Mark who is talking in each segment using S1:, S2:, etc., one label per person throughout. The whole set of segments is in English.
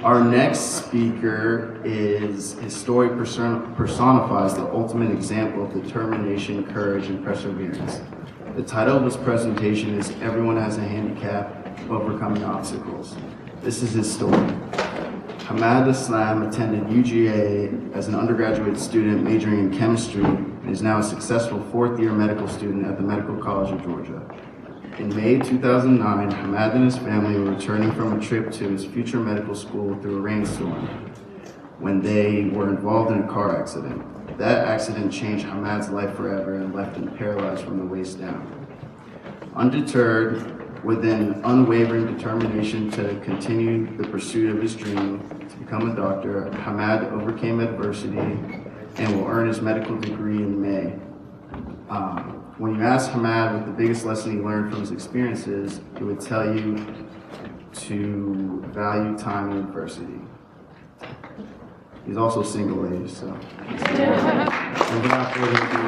S1: Our next speaker is his story personifies the ultimate example of determination, courage, and perseverance. The title of his presentation is Everyone Has a Handicap, Overcoming Obstacles. This is his story. Hammad Aslam attended UGA as an undergraduate student majoring in chemistry and is now a successful fourth-year medical student at the Medical College of Georgia. In May 2009, Hammad and his family were returning from a trip to his future medical school through a rainstorm when they were involved in a car accident. That accident changed Hammad's life forever and left him paralyzed from the waist down. Undeterred, with an unwavering determination to continue the pursuit of his dream to become a doctor, Hammad overcame adversity and will earn his medical degree in May. When you ask Hammad what the biggest lesson he learned from his experiences, he would tell you to value time and adversity. He's also single, ladies, so. And without further ado,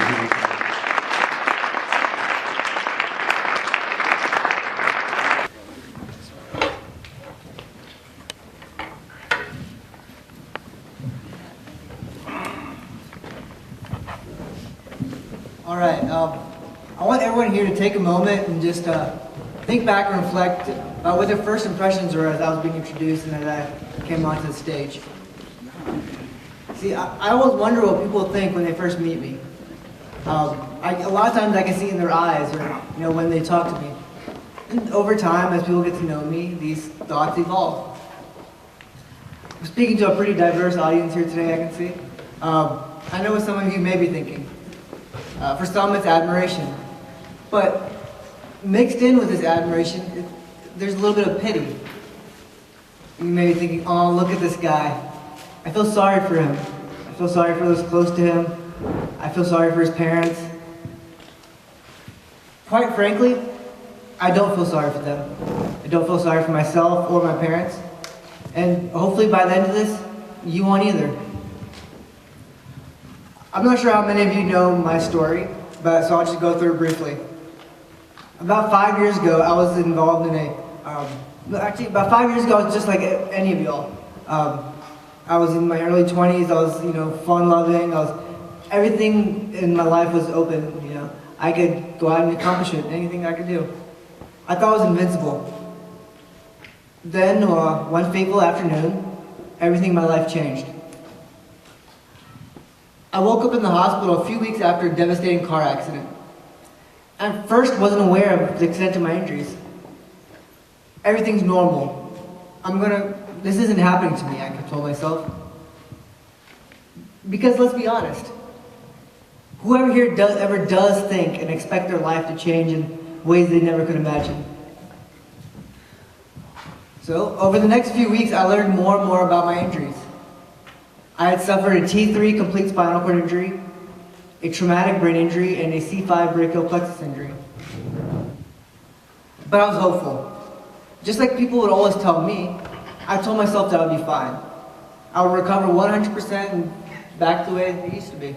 S2: all right, I want everyone here to take a moment and just think back and reflect about what their first impressions were as I was being introduced and as I came onto the stage. See, I always wonder what people think when they first meet me. A lot of times I can see in their eyes, or when they talk to me. And over time, as people get to know me, these thoughts evolve. I'm speaking to a pretty diverse audience here today, I can see. I know what some of you may be thinking. For some, it's admiration. But mixed in with this admiration, there's a little bit of pity. You may be thinking, oh, look at this guy. I feel sorry for him. I feel sorry for those close to him. I feel sorry for his parents. Quite frankly, I don't feel sorry for them. I don't feel sorry for myself or my parents. And hopefully by the end of this, you won't either. I'm not sure how many of you know my story, so I'll just go through it briefly. About 5 years ago, I was involved in about 5 years ago, I was just like any of y'all. I was in my early 20s, I was, fun-loving, everything in my life was open, I could go out and accomplish it, anything I could do. I thought I was invincible. Then, one fateful afternoon, everything in my life changed. I woke up in the hospital a few weeks after a devastating car accident. At first, wasn't aware of the extent of my injuries. Everything's normal. This isn't happening to me, I told myself. Because let's be honest, whoever here ever does think and expect their life to change in ways they never could imagine. So, over the next few weeks, I learned more and more about my injuries. I had suffered a T3 complete spinal cord injury, a traumatic brain injury, and a C5 brachial plexus injury. But I was hopeful. Just like people would always tell me, I told myself that I would be fine. I would recover 100% and back the way it used to be.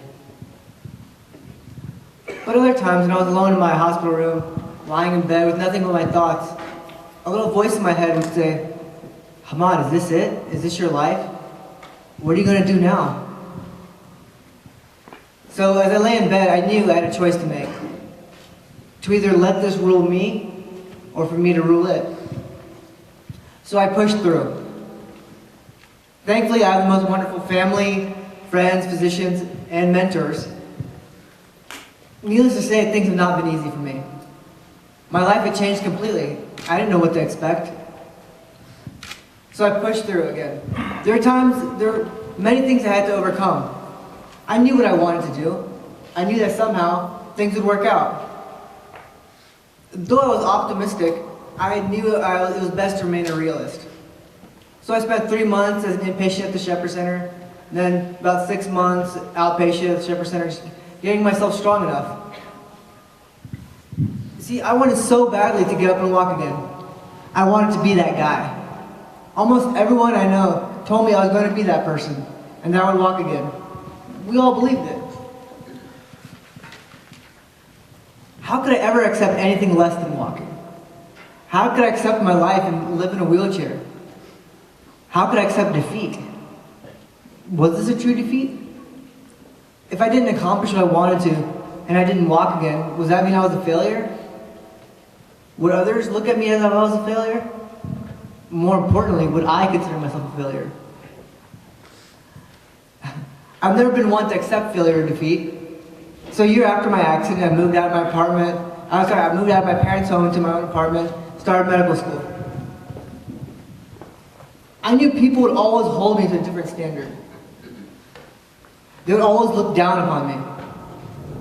S2: But other times when I was alone in my hospital room, lying in bed with nothing but my thoughts, a little voice in my head would say, Hammad, is this it? Is this your life? What are you going to do now? So as I lay in bed, I knew I had a choice to make. To either let this rule me, or for me to rule it. So I pushed through. Thankfully, I have the most wonderful family, friends, physicians, and mentors. Needless to say, things have not been easy for me. My life had changed completely. I didn't know what to expect. So I pushed through again. There were many things I had to overcome. I knew what I wanted to do. I knew that somehow things would work out. Though I was optimistic, I knew it was best to remain a realist. So I spent 3 months as an inpatient at the Shepherd Center, then about 6 months outpatient at the Shepherd Center, just getting myself strong enough. See, I wanted so badly to get up and walk again. I wanted to be that guy. Almost everyone I know told me I was going to be that person, and that I would walk again. We all believed it. How could I ever accept anything less than walking? How could I accept my life and live in a wheelchair? How could I accept defeat? Was this a true defeat? If I didn't accomplish what I wanted to, and I didn't walk again, does that mean I was a failure? Would others look at me as if I was a failure? More importantly, would I consider myself a failure? I've never been one to accept failure or defeat. So a year after my accident, I moved out of my apartment. I moved out of my parents' home into my own apartment, started medical school. I knew people would always hold me to a different standard. They would always look down upon me.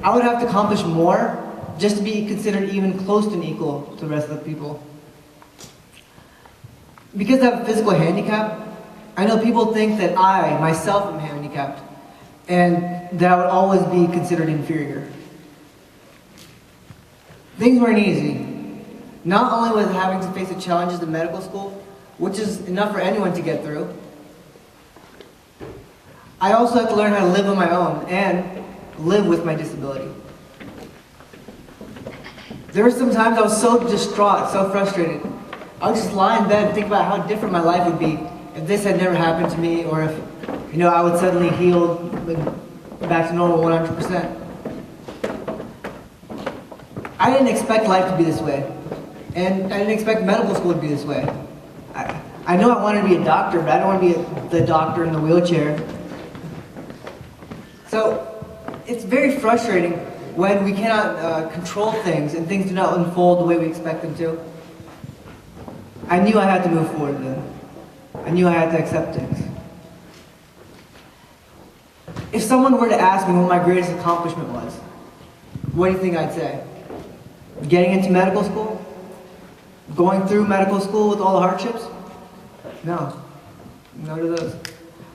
S2: I would have to accomplish more just to be considered even close to an equal to the rest of the people. Because I have a physical handicap, I know people think that I, myself, am handicapped, and that I would always be considered inferior. Things weren't easy. Not only was having to face the challenges of medical school, which is enough for anyone to get through, I also had to learn how to live on my own and live with my disability. There were some times I was so distraught, so frustrated. I would just lie in bed and think about how different my life would be if this had never happened to me, or if, I would suddenly heal back to normal 100%. I didn't expect life to be this way, and I didn't expect medical school to be this way. I know I wanted to be a doctor, but I don't want to be the doctor in the wheelchair. So it's very frustrating when we cannot control things and things do not unfold the way we expect them to. I knew I had to move forward then. I knew I had to accept things. If someone were to ask me what my greatest accomplishment was, what do you think I'd say? Getting into medical school? Going through medical school with all the hardships? No. No to those.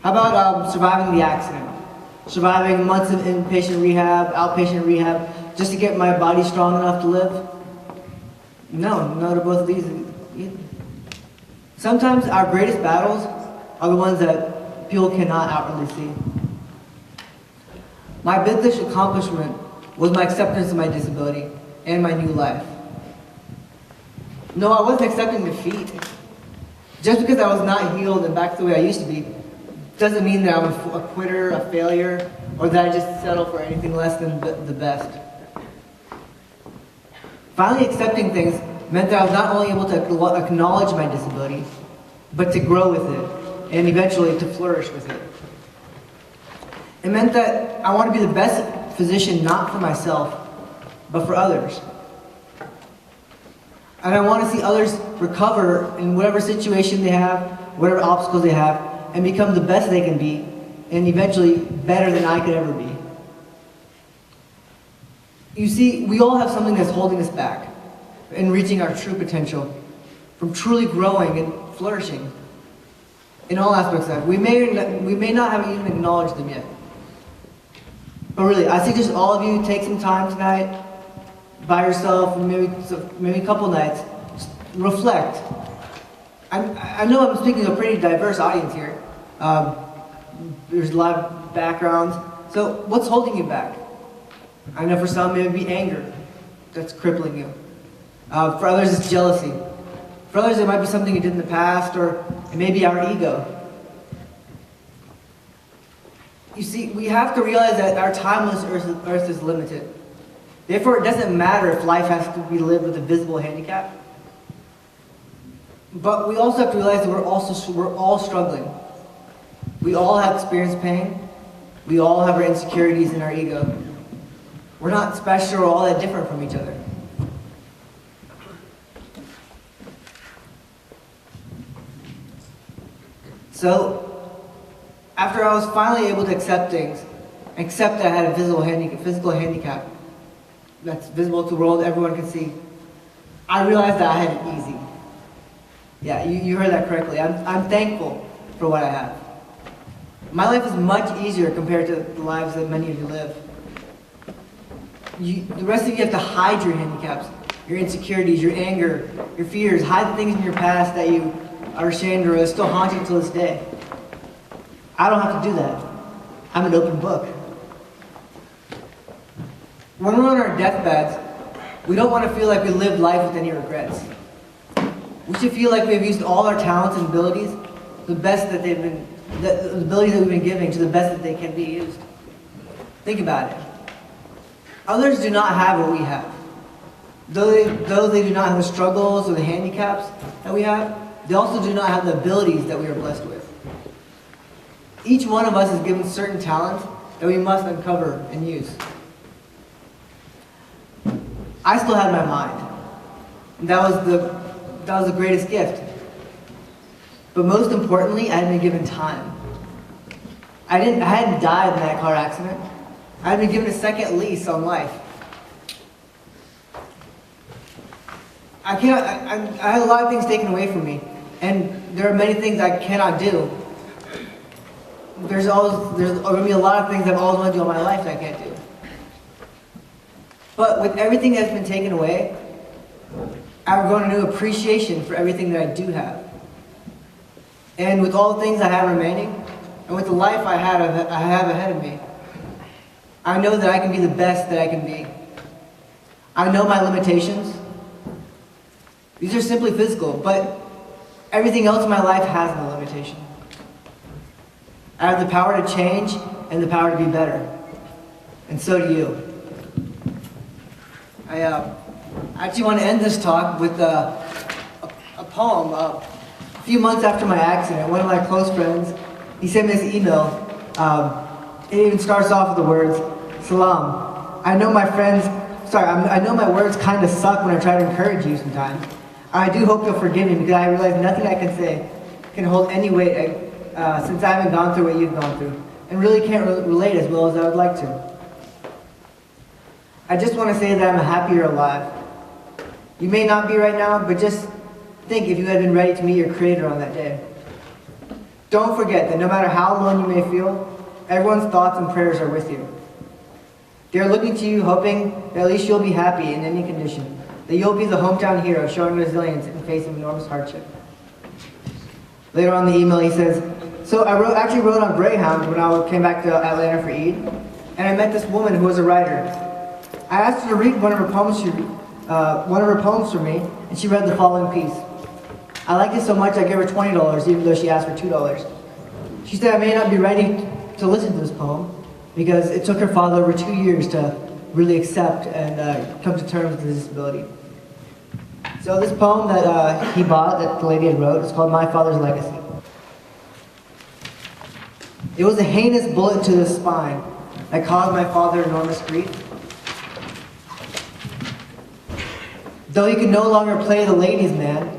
S2: How about surviving the accident? Surviving months of inpatient rehab, outpatient rehab, just to get my body strong enough to live? No to both of these either. Sometimes our greatest battles are the ones that people cannot outwardly see. My biggest accomplishment was my acceptance of my disability and my new life. No, I wasn't accepting defeat. Just because I was not healed and back to the way I used to be, doesn't mean that I'm a quitter, a failure, or that I just settle for anything less than the best. Finally accepting things meant that I was not only able to acknowledge my disability, but to grow with it, and eventually to flourish with it. It meant that I want to be the best physician not for myself, but for others. And I want to see others recover in whatever situation they have, whatever obstacles they have, and become the best they can be, and eventually better than I could ever be. You see, we all have something that's holding us back in reaching our true potential, from truly growing and flourishing in all aspects of life. We may not have even acknowledged them yet. But really, I suggest all of you take some time tonight, by yourself, maybe a couple nights, just reflect. I know I'm speaking to a pretty diverse audience here. There's a lot of backgrounds. So what's holding you back? I know for some it may be anger that's crippling you. For others it's jealousy. For others it might be something you did in the past, or it may be our ego. You see, we have to realize that our time on this earth is limited. Therefore, it doesn't matter if life has to be lived with a visible handicap. But we also have to realize that we're all struggling. We all have experienced pain. We all have our insecurities and our ego. We're not special or all that different from each other. So, after I was finally able to accept things, accept that I had a physical handicap that's visible to the world, everyone can see, I realized that I had it easy. Yeah, you heard that correctly. I'm thankful for what I have. My life is much easier compared to the lives that many of you live. The rest of you have to hide your handicaps, your insecurities, your anger, your fears, hide the things in your past that you are ashamed or that still haunt you to this day. I don't have to do that. I'm an open book. When we're on our deathbeds, we don't want to feel like we lived life with any regrets. We should feel like we have used all our talents and abilities, the abilities that we've been giving to the best that they can be used. Think about it. Others do not have what we have. Though they do not have the struggles or the handicaps that we have, they also do not have the abilities that we are blessed with. Each one of us is given certain talents that we must uncover and use. I still had my mind. And that was the greatest gift. But most importantly, I had been given time. I hadn't died in that car accident. I had been given a second lease on life. I had a lot of things taken away from me, and there are many things I cannot do. There's going to be a lot of things I've always wanted to do in my life that I can't do. But with everything that's been taken away, I've grown a new appreciation for everything that I do have. And with all the things I have remaining, and with the life I have ahead of me, I know that I can be the best that I can be. I know my limitations. These are simply physical, but everything else in my life has no limitation. I have the power to change and the power to be better. And so do you. I actually want to end this talk with a poem. A few months after my accident, one of my close friends, he sent me this email. It even starts off with the words, "Aslam, I know my words kind of suck when I try to encourage you sometimes. I do hope you'll forgive me because I realize nothing I can say can hold any weight since I haven't gone through what you've gone through, and really can't relate as well as I would like to. I just want to say that I'm happy you're alive. You may not be right now, but just think if you had been ready to meet your Creator on that day. Don't forget that no matter how alone you may feel, everyone's thoughts and prayers are with you. They're looking to you, hoping that at least you'll be happy in any condition, that you'll be the hometown hero showing resilience in facing enormous hardship." Later on in the email he says, "So I actually wrote on Greyhound when I came back to Atlanta for Eid, and I met this woman who was a writer. I asked her to read one of her poems for me, and she read the following piece. I liked it so much I gave her $20, even though she asked for $2. She said I may not be ready to listen to this poem because it took her father over 2 years to really accept and come to terms with his disability." So this poem that he bought, that the lady had wrote, is called "My Father's Legacy." It was a heinous bullet to the spine that caused my father enormous grief. Though he could no longer play the ladies' man,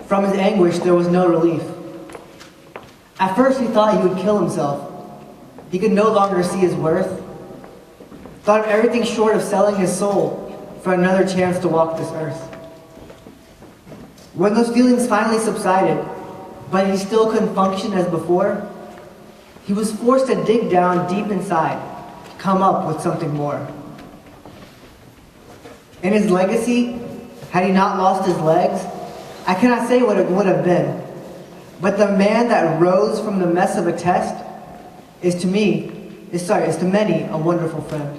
S2: from his anguish there was no relief. At first he thought he would kill himself. He could no longer see his worth. Thought of everything short of selling his soul for another chance to walk this earth. When those feelings finally subsided, but he still couldn't function as before, he was forced to dig down deep inside to come up with something more. In his legacy, had he not lost his legs, I cannot say what it would have been, but the man that rose from the mess of a test is to many a wonderful friend.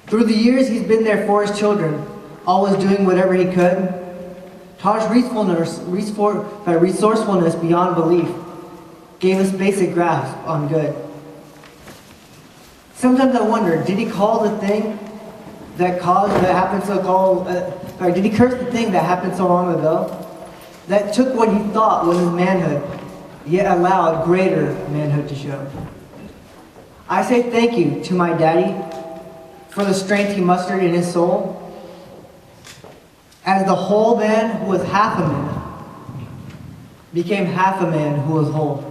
S2: Through the years he's been there for his children, always doing whatever he could, taught us resourcefulness beyond belief, gave us basic grasp on good. Sometimes I wonder, did he call the thing did he curse the thing that happened so long ago, that took what he thought was his manhood, yet allowed greater manhood to show? I say thank you to my daddy for the strength he mustered in his soul, as the whole man who was half a man became half a man who was whole.